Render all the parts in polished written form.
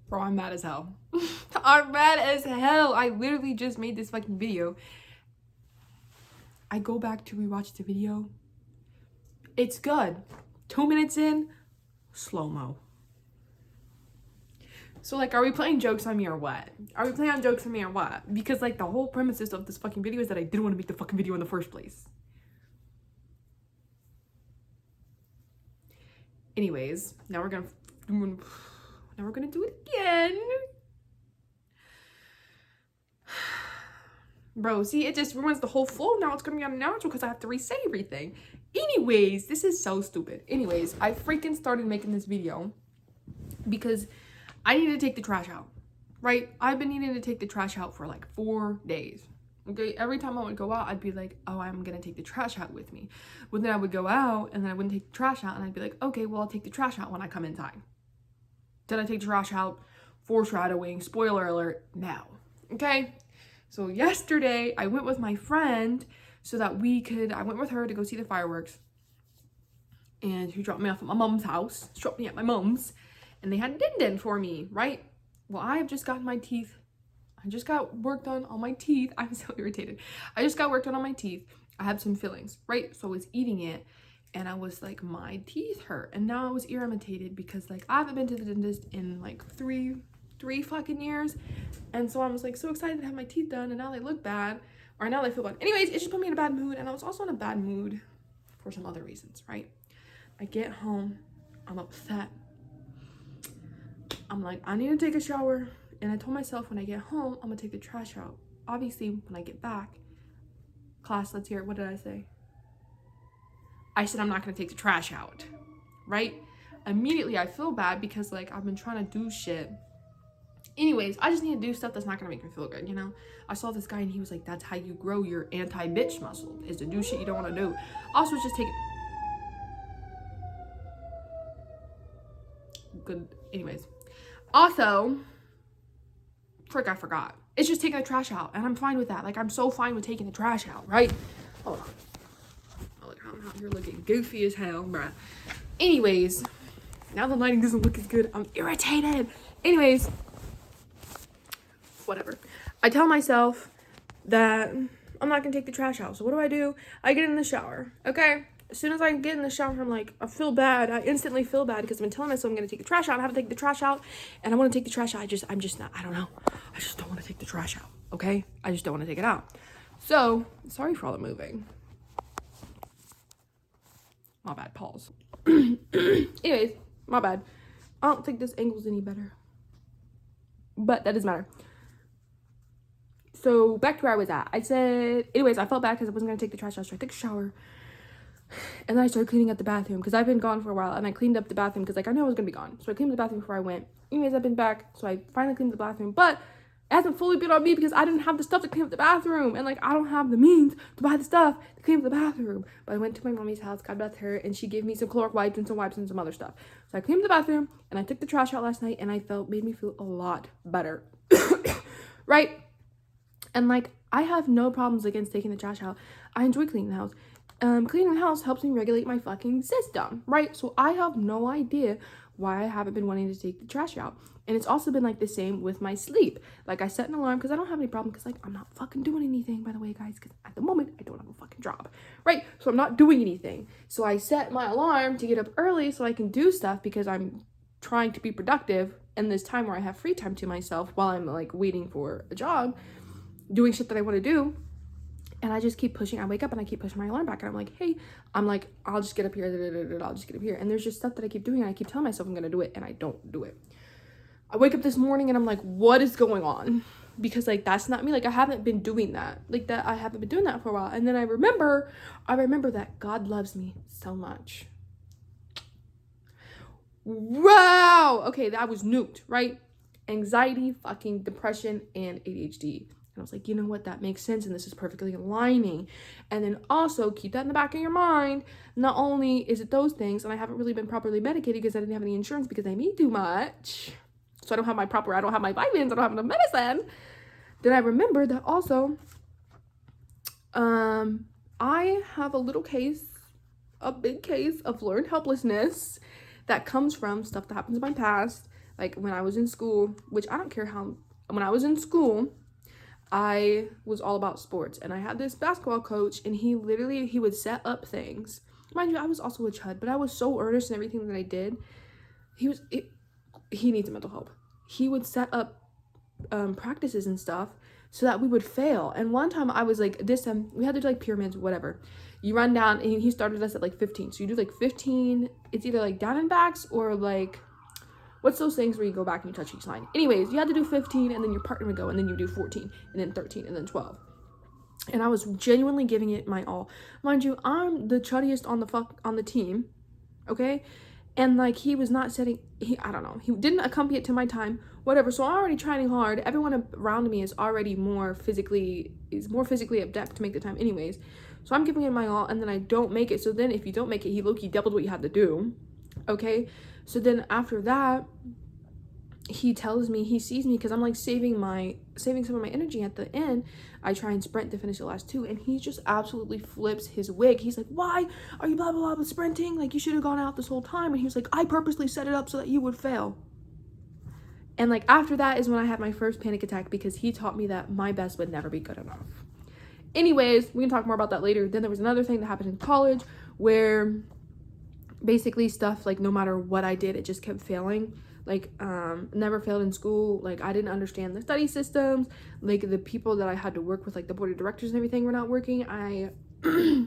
Bro, I'm mad as hell. I'm mad as hell. I literally just made this fucking video. I go back to rewatch the video. It's good. 2 minutes in, slow-mo. So, like, are we playing jokes on me or what? Are we playing on jokes on me or what? Because, like, the whole premises of this fucking video is that I didn't want to make the fucking video in the first place. Anyways, now we're gonna do it again. Bro, see, it just ruins the whole flow. Now it's gonna be unnatural because I have to re-say everything. Anyways, this is so stupid. Anyways, I freaking started making this video because I need to take the trash out, right? I've been needing to take the trash out for like 4 days. Okay, every time I would go out, I'd be like, oh, I'm gonna take the trash out with me. But then I would go out and then I wouldn't take the trash out and I'd be like, okay, well, I'll take the trash out when I come inside. Did I take the trash out? Foreshadowing, spoiler alert, no. Okay, so yesterday I went with my friend so that I went with her to go see the fireworks. And she dropped me off at my mom's house, dropped me at my mom's, and they had din-din for me, right? Well, I have just gotten my teeth. I just got work done on my teeth. I'm so irritated. I just got work done on my teeth. I have some fillings, right? So I was eating it and I was like, my teeth hurt. And now I was irritated because like I haven't been to the dentist in like three fucking years. And so I was like so excited to have my teeth done and now they look bad. Or now they feel bad. Anyways, it just put me in a bad mood. And I was also in a bad mood for some other reasons, right? I get home, I'm upset. I'm like, I need to take a shower. And I told myself when I get home, I'm gonna take the trash out. Obviously, when I get back, class, let's hear it. What did I say? I said I'm not gonna take the trash out, right? Immediately, I feel bad because like I've been trying to do shit. Anyways, I just need to do stuff that's not gonna make me feel good, you know? I saw this guy and he was like, that's how you grow your anti-bitch muscle, is to do shit you don't wanna do. Also, just take it. Good, anyways. Also, frick, I forgot. It's just taking the trash out, and I'm fine with that. Like, I'm so fine with taking the trash out, right? Hold on. Oh, look, I'm out here looking goofy as hell, bruh. Anyways, now the lighting doesn't look as good. I'm irritated. Anyways, whatever. I tell myself that I'm not gonna take the trash out. So what do? I get in the shower, okay? As soon as I get in the shower, I'm like, I feel bad. I instantly feel bad because I've been telling myself I'm gonna take the trash out. I haven't taken the trash out, and I want to take the trash out. I'm just not. I don't know. I just don't want to take the trash out. Okay? I just don't want to take it out. So sorry for all the moving. My bad. Pause. Anyways, my bad. I don't think this angle's any better, but that doesn't matter. So back to where I was at. I said, anyways, I felt bad because I wasn't gonna take the trash out. So I took a shower. And then I started cleaning up the bathroom because I've been gone for a while, and I cleaned up the bathroom because like I knew I was gonna be gone. So I cleaned up the bathroom before I went. Anyways, I've been back, so I finally cleaned the bathroom, but it hasn't fully been on me because I didn't have the stuff to clean up the bathroom, and like I don't have the means to buy the stuff to clean up the bathroom. But I went to my mommy's house, God bless her, and she gave me some Clorox wipes and some other stuff. So I cleaned up the bathroom, and I took the trash out last night, and made me feel a lot better, right? And like I have no problems against taking the trash out. I enjoy cleaning the house. Cleaning the house helps me regulate my fucking system, right? So I have no idea why I haven't been wanting to take the trash out. And it's also been like the same with my sleep. Like I set an alarm because I don't have any problem because like I'm not fucking doing anything, by the way, guys, because at the moment I don't have a fucking job, right? So I'm not doing anything. So I set my alarm to get up early so I can do stuff because I'm trying to be productive in this time where I have free time to myself while I'm like waiting for a job, doing shit that I want to do. And I just keep pushing. I wake up and I keep pushing my alarm back. And I'm like, hey, I'll just get up here. I'll just get up here. And there's just stuff that I keep doing. And I keep telling myself I'm going to do it. And I don't do it. I wake up this morning and I'm like, what is going on? Because like, that's not me. Like I haven't been doing that. Like that, I haven't been doing that for a while. And then I remember that God loves me so much. Wow. Okay, that was nuked, right? Anxiety, fucking depression, and ADHD. And I was like, you know what, that makes sense, and this is perfectly aligning. And then also keep that in the back of your mind. Not only is it those things, and I haven't really been properly medicated because I didn't have any insurance because I eat too much. So I don't have my vitamins, I don't have enough medicine. Then I remember that also, I have a big case of learned helplessness that comes from stuff that happens in my past Like when I was in school, which I don't care how, when I was in school, I was all about sports, and I had this basketball coach, and he would set up things. Mind you, I was also a chud, but I was so earnest in everything that I did. He needs mental help. He would set up practices and stuff so that we would fail. And one time I was like, this time we had to do like pyramids, whatever. You run down, and he started us at like 15. So you do like 15, it's either like down and backs or like, what's those things where you go back and you touch each line? Anyways, you had to do 15, and then your partner would go, and then you do 14, and then 13, and then 12. And I was genuinely giving it my all. Mind you, I'm the chuddiest on the team, okay? And like he was not setting, I don't know, he didn't accompany it to my time, whatever. So I'm already trying hard. Everyone around me is already more physically adept to make the time anyways. So I'm giving it my all, and then I don't make it. So then if you don't make it, he low-key doubled what you had to do, okay? So then after that, he tells me, he sees me because I'm like saving some of my energy at the end. I try and sprint to finish the last 2, and he just absolutely flips his wig. He's like, why are you blah blah blah sprinting? Like, you should have gone out this whole time. And he was like, I purposely set it up so that you would fail. And like after that is when I had my first panic attack, because he taught me that my best would never be good enough. Anyways, we can talk more about that later. Then there was another thing that happened in college where basically stuff, like no matter what I did, it just kept failing. Like never failed in school. Like I didn't understand the study systems. Like the people that I had to work with, like the board of directors and everything, were not working. I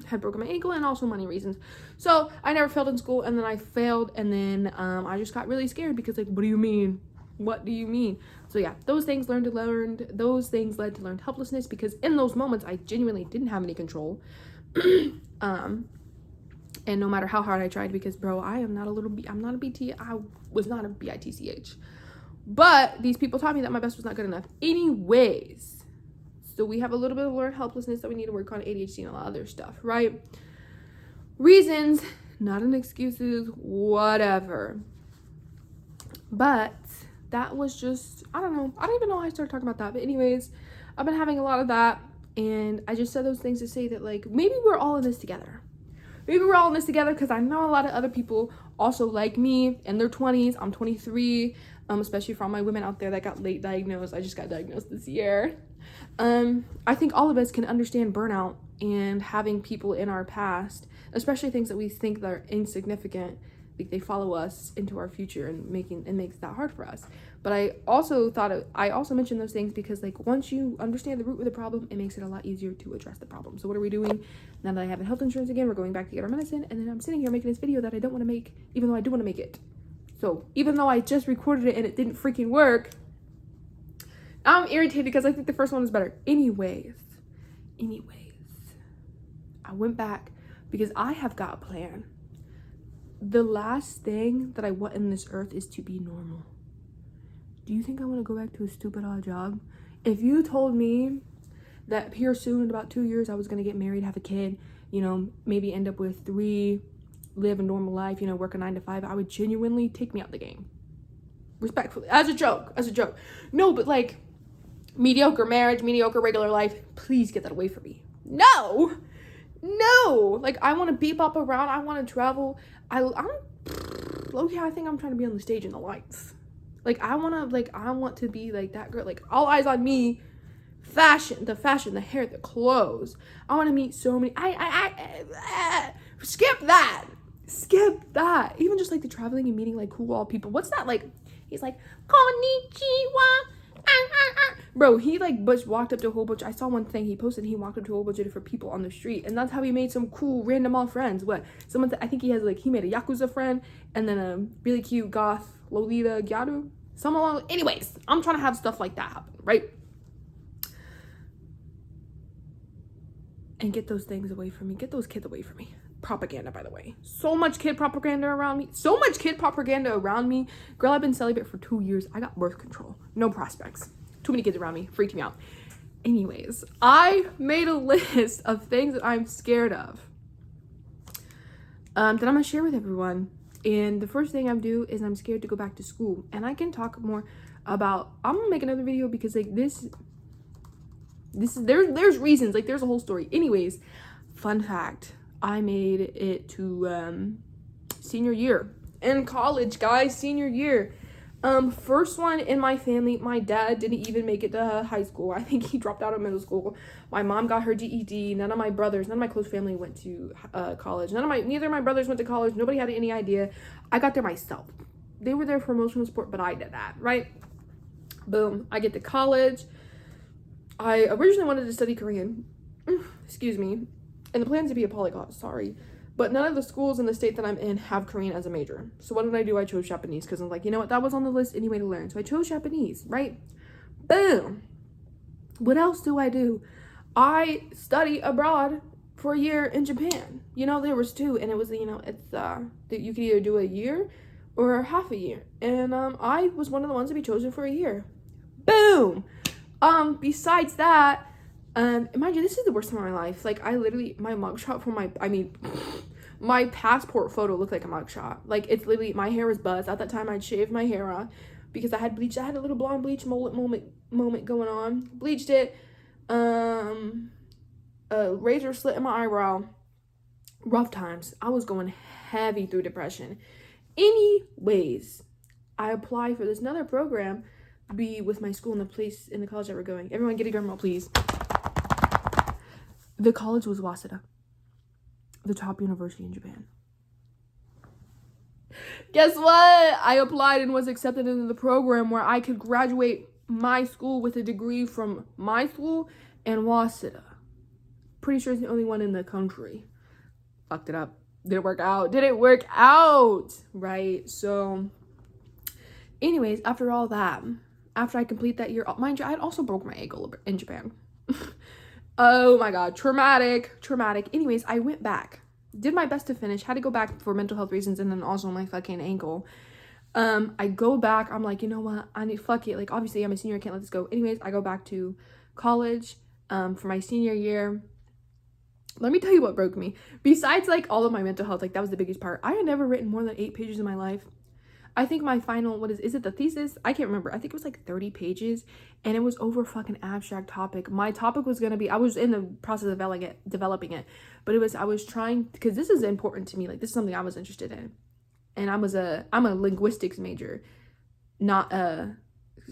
had broken my ankle, and also money reasons. So I never failed in school, and then I failed, and then I just got really scared because like, what do you mean? What do you mean? So yeah, those things led to learned helplessness, because in those moments I genuinely didn't have any control. And no matter how hard I tried, because bro, I'm not a BT, I was not a BITCH. But these people taught me that my best was not good enough. Anyways, so we have a little bit of learned helplessness that we need to work on, ADHD and a lot of other stuff, right? Reasons, not an excuses, whatever. But that was just, I don't know. I don't even know how I started talking about that. But anyways, I've been having a lot of that. And I just said those things to say that like, maybe we're all in this together. Maybe we're all in this together, because I know a lot of other people also like me in their 20s. I'm 23, especially for all my women out there that got late diagnosed. I just got diagnosed this year. I think all of us can understand burnout and having people in our past, especially things that we think that are insignificant, like they follow us into our future and makes that hard for us. But I also mentioned those things because like once you understand the root of the problem, it makes it a lot easier to address the problem. So what are we doing now that I have health insurance again? We're going back to get our medicine, and then I'm sitting here making this video that I don't want to make, even though I do want to make it. So even though I just recorded it and it didn't freaking work, now I'm irritated because I think the first one was better. Anyways, I went back because I have got a plan. The last thing that I want in this earth is to be normal. Do you think I want to go back to a stupid odd job? If you told me that here soon, in about 2 years, I was going to get married, have a kid, you know, maybe end up with 3, live a normal life, you know, work a 9 to 5, I would genuinely take me out the game. Respectfully. As a joke. No, but like, mediocre marriage, mediocre regular life, please get that away from me. No. Like, I want to bebop around. I want to travel. I think I'm trying to be on the stage in the lights. Like, I want to be like that girl, like all eyes on me. Fashion, the hair, the clothes. I want to meet so many. Skip that. Even just like the traveling and meeting like cool all people. What's that like? He's like, konnichiwa. Bro, he like walked up to a whole bunch. I saw one thing he posted. He walked up to a whole bunch of different people on the street, and that's how he made some cool random all friends. I think he made a Yakuza friend, and then a really cute goth Lolita Gyaru. Anyways, I'm trying to have stuff like that happen, right? And get those things away from me. Get those kids away from me. Propaganda, by the way. So much kid propaganda around me. Girl, I've been celibate for 2 years. I got birth control. No prospects. Too many kids around me. Freaked me out. Anyways, I made a list of things that I'm scared of. That I'm going to share with everyone. And the first thing I'm do is I'm scared to go back to school. And I can talk more about, I'm going to make another video because like there's reasons, like there's a whole story. Anyways, fun fact, I made it to senior year in college, guys. Senior year, First one in my family, my dad didn't even make it to high school. I think he dropped out of middle school. My mom got her GED. None of my brothers, none of my close family went to college. Neither of my brothers went to college. Nobody had any idea. I got there myself. They were there for emotional support, but I did that, right? Boom. I get to college. I originally wanted to study Korean. Excuse me. And the plan to be a polyglot, sorry. But none of the schools in the state that I'm in have Korean as a major. So what did I do? I chose Japanese because I'm like, you know what? That was on the list anyway to learn. So I chose Japanese, right? Boom. What else do I do? I study abroad for a year in Japan. You know, there was 2, and it was, you know, it's that you could either do a year or half a year. And I was one of the ones to be chosen for a year. Boom. Besides that, mind you, this is the worst time of my life. Like, I literally, my mugshot for my passport photo looked like a mugshot. Like, it's literally, my hair was buzzed. At that time, I'd shaved my hair off because I had bleached. I had a little blonde bleach moment going on. Bleached it. A razor slit in my eyebrow. Rough times. I was going heavy through depression. Anyways, I applied for this another program to be with my school in the college that we're going. Everyone get a drum roll, please. The college was Waseda, the top university in Japan. Guess what? I applied and was accepted into the program where I could graduate my school with a degree from my school and Waseda. Pretty sure it's the only one in the country. Fucked it up. Didn't work out. Right? So, anyways, after all that, after I complete that year, mind you, I had also broke my ankle in Japan. Oh my god, traumatic. Anyways, I went back, did my best to finish, had to go back for mental health reasons, and then also my fucking ankle. I go back, I'm like, you know what, fuck it, like, obviously I'm a senior, I can't let this go. Anyways, I go back to college for my senior year. Let me tell you what broke me. Besides, like, all of my mental health, like, that was the biggest part. I had never written more than 8 pages in my life. I think my final, is it the thesis? I can't remember. I think it was like 30 pages, and it was over a fucking abstract topic. My topic was going to be, I was in the process of developing it, but I was trying, because this is important to me. Like, this is something I was interested in. And I'm a linguistics major, not a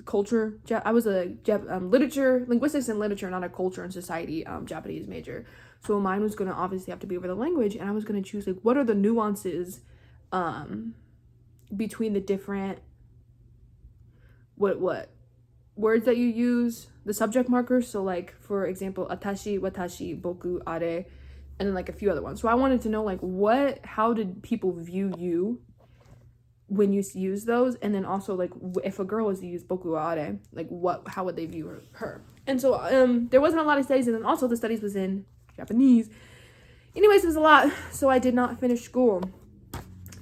culture. I was a linguistics and literature, not a culture and society Japanese major. So mine was going to obviously have to be over the language, and I was going to choose, like, what are the nuances, between the different what words that you use, the subject markers. So, like, for example, atashi, watashi, boku, are, and then like a few other ones. So I wanted to know, like, how did people view you when you use those, and then also, like, if a girl was to use boku are, like, how would they view her? And so there wasn't a lot of studies, and then also the studies was in Japanese. Anyways, it was a lot, so I did not finish school.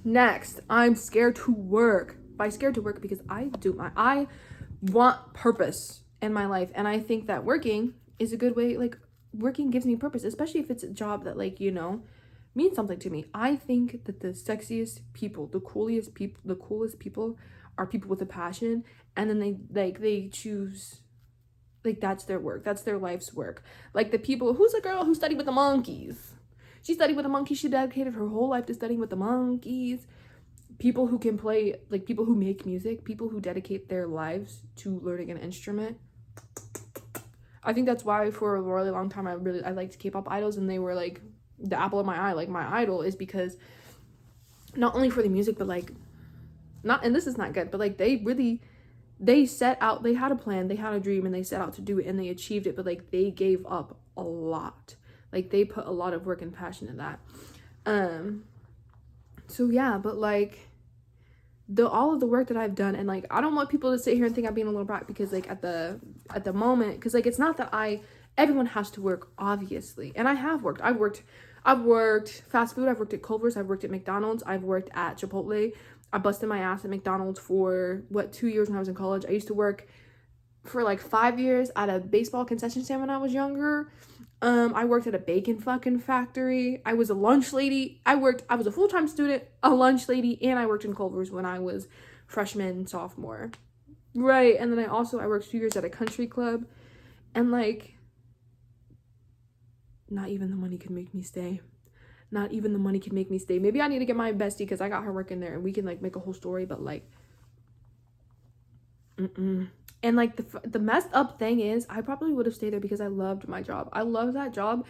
Next, I'm scared to work. By scared to work, because I want purpose in my life, and I think that working is a good way. Like, working gives me purpose, especially if it's a job that, like, you know, means something to me. I think that the sexiest people, the coolest people are people with a passion, and then they choose, like, that's their work, that's their life's work. Like, the people, who's a girl who studied with the monkeys? She studied with the monkeys. She dedicated her whole life to studying with the monkeys. People who can play, like, people who make music, people who dedicate their lives to learning an instrument. I think that's why for a really long time I liked K-pop idols, and they were like the apple of my eye. Like, my idol is because not only for the music, but like, and this is not good, but like, they set out, they had a plan, they had a dream, and they set out to do it, and they achieved it, but like, they gave up a lot. Like, they put a lot of work and passion in that. So yeah, but like, all of the work that I've done, and like, I don't want people to sit here and think I'm being a little brat, because like, at the moment, because like, it's not that everyone has to work, obviously, and I have worked. I've worked fast food, I've worked at Culver's, I've worked at McDonald's, I've worked at Chipotle. I busted my ass at McDonald's for 2 years when I was in college. I used to work for like 5 years at a baseball concession stand when I was younger. I worked at a bacon fucking factory. I was a lunch lady. I was a full-time student, a lunch lady, and I worked in Culver's when I was freshman, sophomore. Right, and then I worked 2 years at a country club, and like, not even the money could make me stay. Maybe I need to get my bestie, because I got her working there, and we can like make a whole story, but like, And like the messed up thing is, I probably would have stayed there because I loved my job. I loved that job,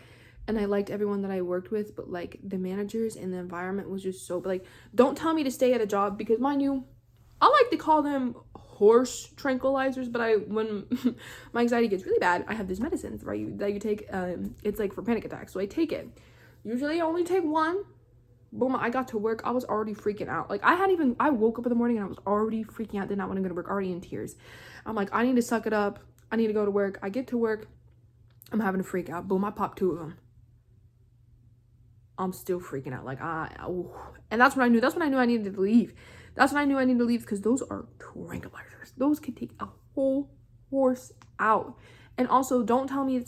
and I liked everyone that I worked with. But like the managers and the environment was just so. But like, don't tell me to stay at a job because, mind you, I like to call them horse tranquilizers. But when my anxiety gets really bad, I have these medicines that you take. It's like for panic attacks, so I take it. Usually, I only take one. Boom, I got to work. I was already freaking out. Like, I woke up in the morning and I was already freaking out. Did not want to go to work, already in tears. I'm like, I need to suck it up. I need to go to work. I get to work. I'm having a freak out. Boom, I popped 2 of them. I'm still freaking out. Like, and that's when I knew I needed to leave. That's when I knew I needed to leave because those are tranquilizers. Those can take a whole horse out. And also, don't tell me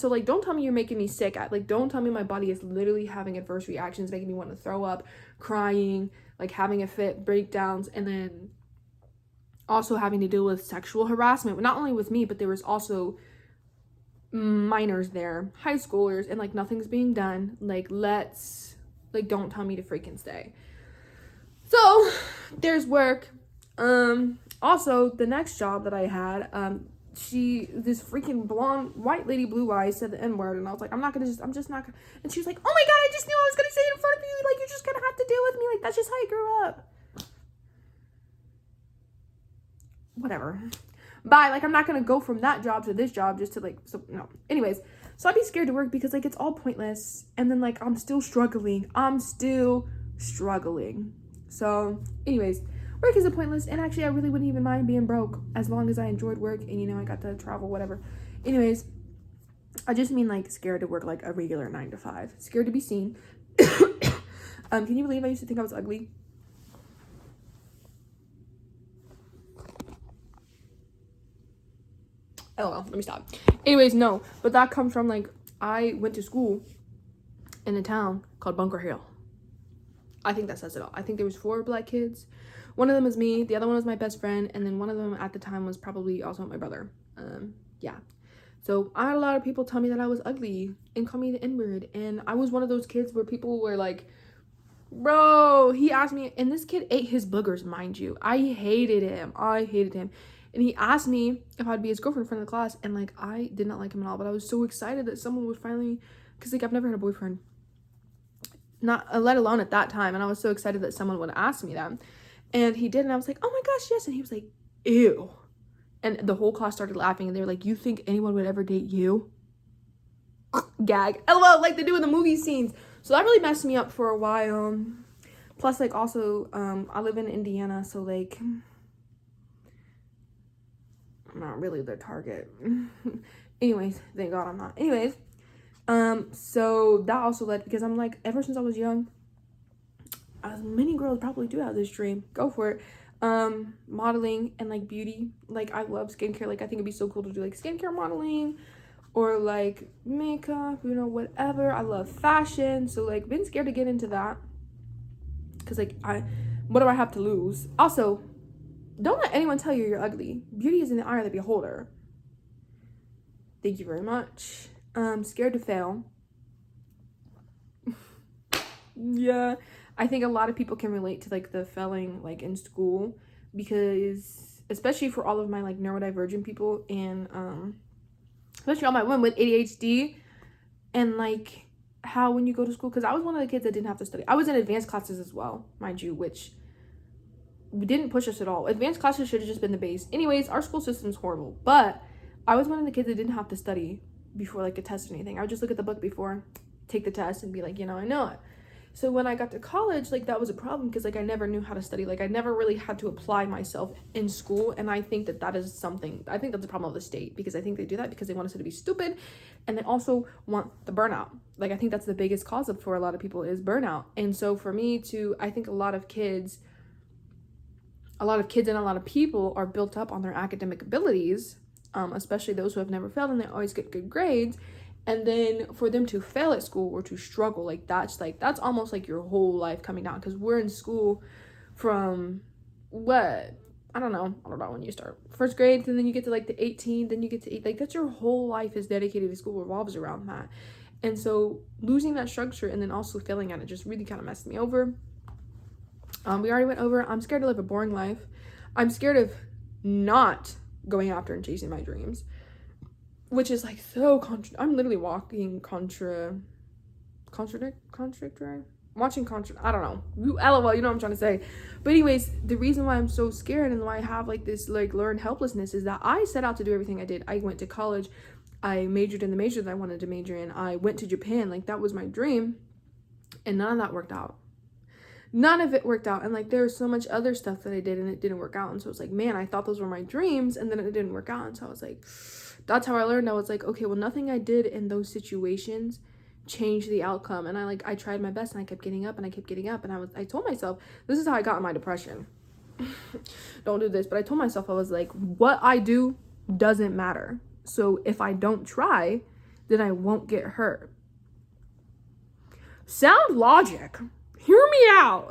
you're making me sick. Don't tell me my body is literally having adverse reactions, making me want to throw up, crying, like having a fit, breakdowns, and then also having to deal with sexual harassment. Not only with me, but there was also minors there, high schoolers, and like nothing's being done. Don't tell me to freaking stay. So there's work. Also, the next job that I had, this freaking blonde white lady, blue eyes, said the N-word, and I was like, I'm just not gonna. And she was like, oh my god, I just knew I was gonna say it in front of you. Like, you're just gonna have to deal with me. Like, that's just how I grew up. Whatever. Bye. Like, I'm not gonna go from that job to this job just to no. Anyways, so I'd be scared to work because like it's all pointless, and then like I'm still struggling. So, anyways. Work isn't pointless, and actually I really wouldn't even mind being broke as long as I enjoyed work and I got to travel, whatever. Anyways, I just mean like scared to work like a regular 9 to 5. Scared to be seen. Can you believe I used to think I was ugly? Oh well, let me stop. Anyways, no, but that comes from like I went to school in a town called Bunker Hill. I think that says it all. I think there was 4 black kids. One of them was me, the other one was my best friend, and then one of them at the time was probably also my brother. Yeah. So I had a lot of people tell me that I was ugly and call me the N-word, and I was one of those kids where people were like, bro, he asked me, and this kid ate his boogers, mind you. I hated him. And he asked me if I'd be his girlfriend in front of the class, and like I did not like him at all, but I was so excited that someone would finally, because like I've never had a boyfriend, not let alone at that time, and I was so excited that someone would ask me that. And he did, and I was like, oh my gosh, yes. And he was like, ew. And the whole class started laughing, and they were like, you think anyone would ever date you? Gag. LOL, like they do in the movie scenes. So that really messed me up for a while. Plus, like, also, I live in Indiana, so, like, I'm not really their target. Anyways, thank God I'm not. Anyways, so that also led, because I'm like, ever since I was young, as many girls probably do have this dream, go for it, modeling and like beauty. Like I love skincare. Like I think it'd be so cool to do like skincare modeling or like makeup, whatever. I love fashion, so like been scared to get into that because like what do I have to lose? Also, don't let anyone tell you you're ugly. Beauty is in the eye of the beholder. Thank you very much. Scared to fail. Yeah, I think a lot of people can relate to like the failing like in school, because especially for all of my like neurodivergent people and especially all my women with ADHD, and like how when you go to school, because I was one of the kids that didn't have to study. I was in advanced classes as well, mind you, which didn't push us at all. Advanced classes should have just been the base. Anyways, our school system's horrible, but I was one of the kids that didn't have to study before like a test or anything. I would just look at the book before, take the test, and be like, I know it. So when I got to college, like that was a problem because like I never knew how to study. Like I never really had to apply myself in school, and I think that is something. I think that's a problem of the state, because I think they do that because they want us to be stupid, and they also want the burnout. Like I think that's the biggest cause for a lot of people is burnout. And so for me I think a lot of kids and a lot of people are built up on their academic abilities, especially those who have never failed and they always get good grades. And then for them to fail at school or to struggle, that's almost like your whole life coming down, because we're in school from what? I don't know when you start first grade, and then you get to like the 18, then you get to 8. Like that's your whole life is dedicated to school, revolves around that. And so losing that structure and then also failing at it just really kind of messed me over. We already went over, I'm scared to live a boring life. I'm scared of not going after and chasing my dreams, which is like so I'm literally walking contradictory, watching I don't know, LOL, you know what I'm trying to say. But anyways, the reason why I'm so scared and why I have like this like learned helplessness is that I set out to do everything I did. I went to college, I majored in the major that I wanted to major in, I went to Japan, like that was my dream, and none of that worked out. None of it worked out. And like there was so much other stuff that I did and it didn't work out. And so it's like, man, I thought those were my dreams, and then it didn't work out. And so I was like, that's how I learned. I was like, okay, well, nothing I did in those situations changed the outcome. And I tried my best, and I kept getting up and I kept getting up. And I told myself, this is how I got in my depression. Don't do this. But I told myself, I was like, what I do doesn't matter. So if I don't try, then I won't get hurt. Sound logic. Hear me out.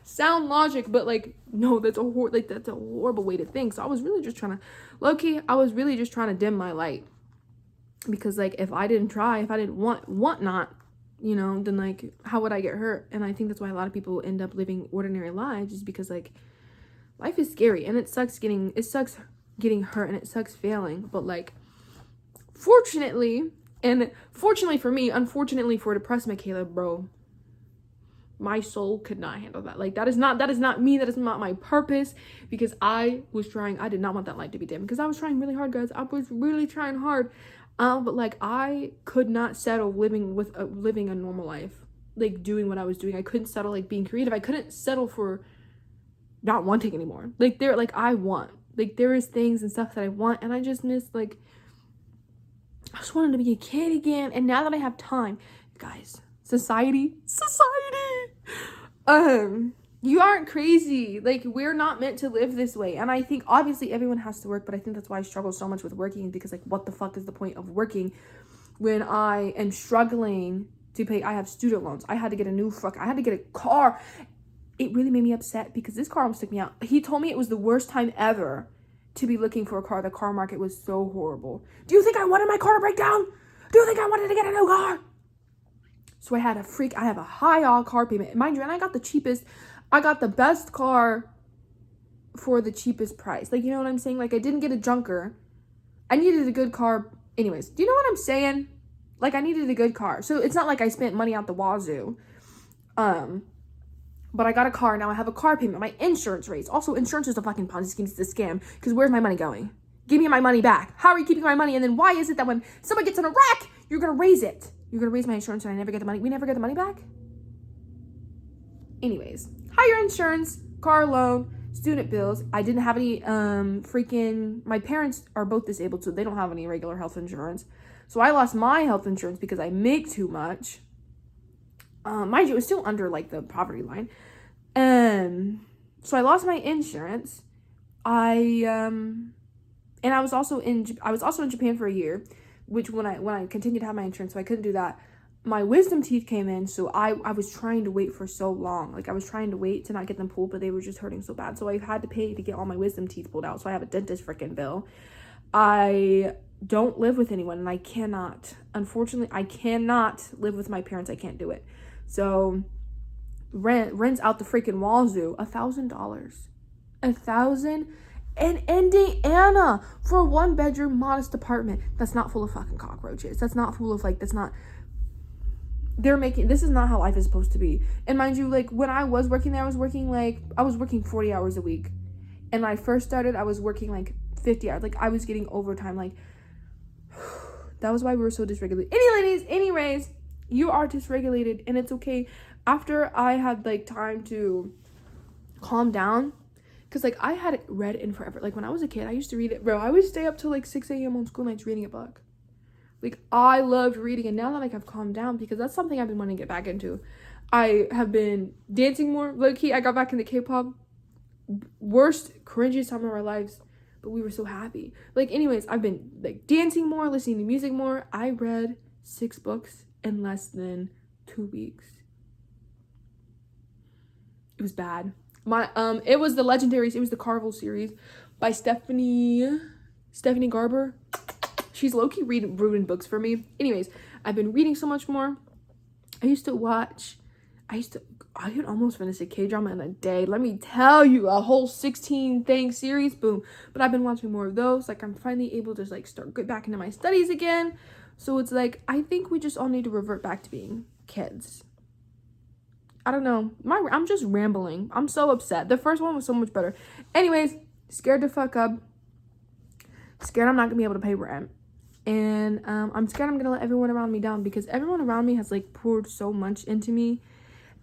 Sound logic, but like, no, that's a horrible way to think. So I was really just trying to, low-key, I was really just trying to dim my light. Because like, if I didn't try, if I didn't want not, you know, then like, how would I get hurt? And I think that's why a lot of people end up living ordinary lives, is because like, life is scary, and it sucks getting hurt, and it sucks failing. But like, fortunately for me, unfortunately for depressed Michaela, bro, my soul could not handle that. Like, that is not me. That is not my purpose, because I was trying. I did not want that light to be dim, because I was trying really hard, guys. I was really trying hard. But like, I could not settle living a normal life, like doing what I was doing. I couldn't settle like being creative. I couldn't settle for not wanting anymore. Like I want, like there is things and stuff that I want, and I just miss, like, I just wanted to be a kid again. And now that I have time, guys, society, you aren't crazy. Like, we're not meant to live this way. And I think obviously everyone has to work, but I think that's why I struggle so much with working, because like, what the fuck is the point of working when I am struggling to pay? I have student loans. I had to get I had to get a car. It really made me upset, because this car almost took me out. He told me it was the worst time ever to be looking for a car. The car market was so horrible. Do you think I wanted my car to break down? Do you think I wanted to get a new car? So I have a high car payment. Mind you, and I got the best car for the cheapest price. Like, you know what I'm saying? Like, I didn't get a junker. I needed a good car. Anyways, do you know what I'm saying? Like, I needed a good car. So it's not like I spent money out the wazoo. But I got a car. Now I have a car payment. My insurance rates. Also, insurance is a fucking Ponzi scheme. It's a scam. Because where's my money going? Give me my money back. How are you keeping my money? And then why is it that when someone gets in a wreck, you're going to raise it? You're going to raise my insurance and I never get the money. We never get the money back? Anyways, higher insurance, car loan, student bills. I didn't have any my parents are both disabled, so they don't have any regular health insurance. So I lost my health insurance because I make too much. Mind you, it was still under like the poverty line. So I lost my insurance. And I was also in Japan for a year, which when I continued to have my insurance, so I couldn't do that. My wisdom teeth came in, so I was trying to wait for so long. Like, I was trying to wait to not get them pulled, but they were just hurting so bad. So I had to pay to get all my wisdom teeth pulled out. So I have a dentist freaking bill. I don't live with anyone, and I cannot. Unfortunately, I cannot live with my parents. I can't do it. So rent's out the freaking wazoo. $1,000. $1,000 in Indiana for a 1-bedroom modest apartment. That's not full of fucking cockroaches. That's not full of like, this is not how life is supposed to be. And mind you, like, when I was working there, I was working 40 hours a week. And when I first started, I was working like 50 hours. Like, I was getting overtime. Like, that was why we were so dysregulated. Anyways, you are dysregulated, and it's okay. After I had like time to calm down, because like, I hadn't read in forever. Like, when I was a kid, I used to read it, bro. I would stay up till like 6 a.m. on school nights reading a book. Like, I loved reading, and now that like I've calmed down, because that's something I've been wanting to get back into. I have been dancing more, low-key. I got back into K-pop. Worst, cringiest time of our lives, but we were so happy. Like, anyways, I've been like dancing more, listening to music more. I read 6 books in less than 2 weeks. It was bad. It was the Carvel series by Stephanie Garber. She's low-key ruined books for me. Anyways, I've been reading so much more. I used to watch I could almost finish a K-drama in a day. Let me tell you, a whole 16 thing series, boom. But I've been watching more of those. Like, I'm finally able to like start get back into my studies again. So it's like, I think we just all need to revert back to being kids. I don't know. I'm just rambling. I'm so upset. The first one was so much better. Anyways, scared to fuck up. Scared I'm not gonna be able to pay rent. And I'm scared I'm gonna let everyone around me down, because everyone around me has like poured so much into me.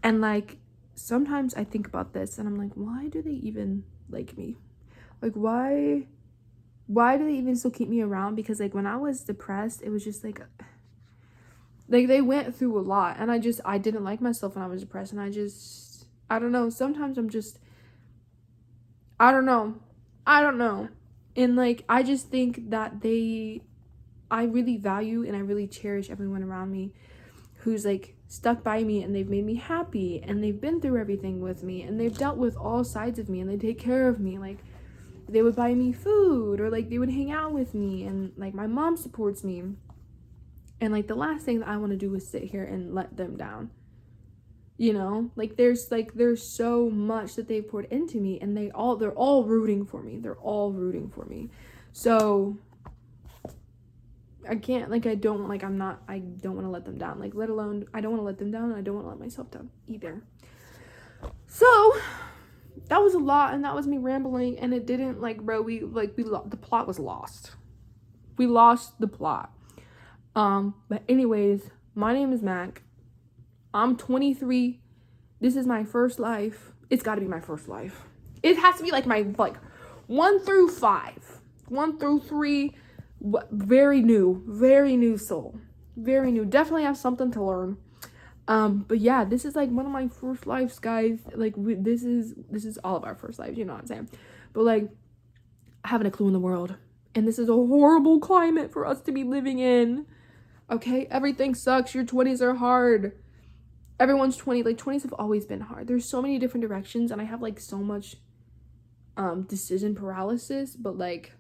And like sometimes I think about this and I'm like, why do they even like me? Like, why do they even still keep me around? Because like when I was depressed, it was just like they went through a lot, and I didn't like myself when I was depressed, and I don't know, sometimes I'm just I don't know. And like I just think that I really value and I really cherish everyone around me who's like stuck by me, and they've made me happy, and they've been through everything with me, and they've dealt with all sides of me, and they take care of me. Like, they would buy me food, or like they would hang out with me, and like my mom supports me. And like the last thing that I want to do is sit here and let them down. You know, like there's so much that they've poured into me, and they're all rooting for me. So I can't, like, I don't want to let them down. Like, let alone, I don't want to let them down, and I don't want to let myself down either. So that was a lot, and that was me rambling, and it didn't, like, bro, the plot was lost. We lost the plot. But anyways, my name is Mac. I'm 23. This is my first life. It's got to be my first life. It has to be like my 1 through 5. 1 through 3, very new soul. Very new. Definitely have something to learn. But yeah, this is like one of my first lives, guys. Like, this is all of our first lives, you know what I'm saying? But like, having a clue in the world. And this is a horrible climate for us to be living in. Okay, everything sucks. Your 20s are hard. Everyone's 20. Like, 20s have always been hard. There's so many different directions, and I have like so much decision paralysis, but like,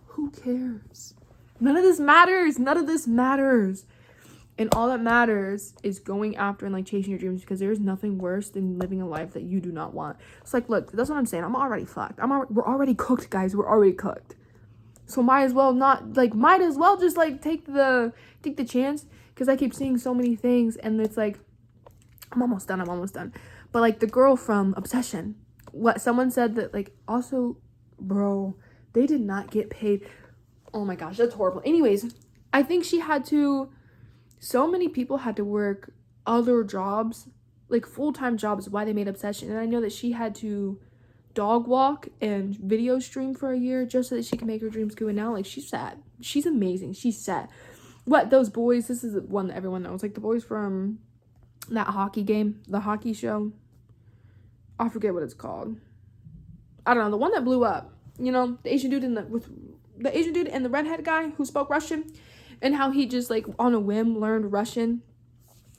who cares? None of this matters. And all that matters is going after and like chasing your dreams, because there's nothing worse than living a life that you do not want. It's like, look, that's what I'm saying. I'm already fucked. We're already cooked, guys. We're already cooked. So might as well just like take the chance, because I keep seeing so many things, and it's like, I'm almost done. But like the girl from Obsession, what someone said that, like, also, bro, they did not get paid. Oh my gosh, that's horrible. Anyways, I think so many people had to work other jobs, like full-time jobs, why they made Obsession. And I know that she had to dog walk and video stream for a year just so that she can make her dreams go. And now, like, she's sad. She's amazing. She's set. What, those boys, this is one that everyone knows, like the boys from that hockey game, the hockey show. I forget what it's called. I don't know, the one that blew up. You know, the Asian dude and the redhead guy who spoke Russian, and how he just like on a whim learned Russian,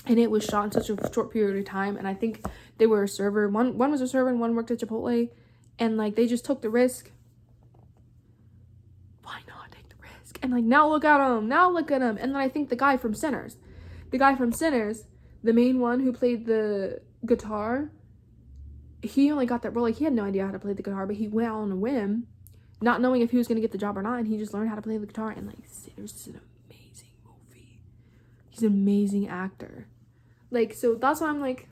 and it was shot in such a short period of time. And I think they were a server. One was a server and one worked at Chipotle, and like they just took the risk. Why not take the risk? And like now look at him. And then I think the guy from Sinners, the main one who played the guitar, he only got that role. Like, he had no idea how to play the guitar, but he went out on a whim, not knowing if he was gonna get the job or not, and he just learned how to play the guitar. And like, Sinners is an amazing movie. He's an amazing actor. Like, so that's why I'm like,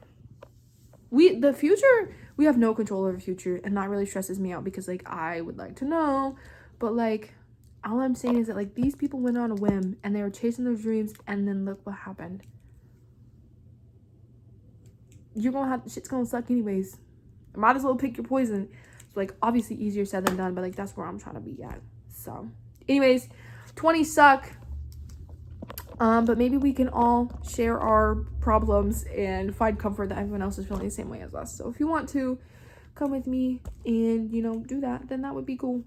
the future, we have no control over the future, and that really stresses me out, because like I would like to know, but like all I'm saying is that like these people went on a whim and they were chasing their dreams, and then look what happened. Shit's gonna suck anyways. Might as well pick your poison. It's like obviously easier said than done, but like that's where I'm trying to be at. So anyways, 20 suck. But maybe we can all share our problems and find comfort that everyone else is feeling the same way as us. So if you want to come with me and, you know, do that, then that would be cool.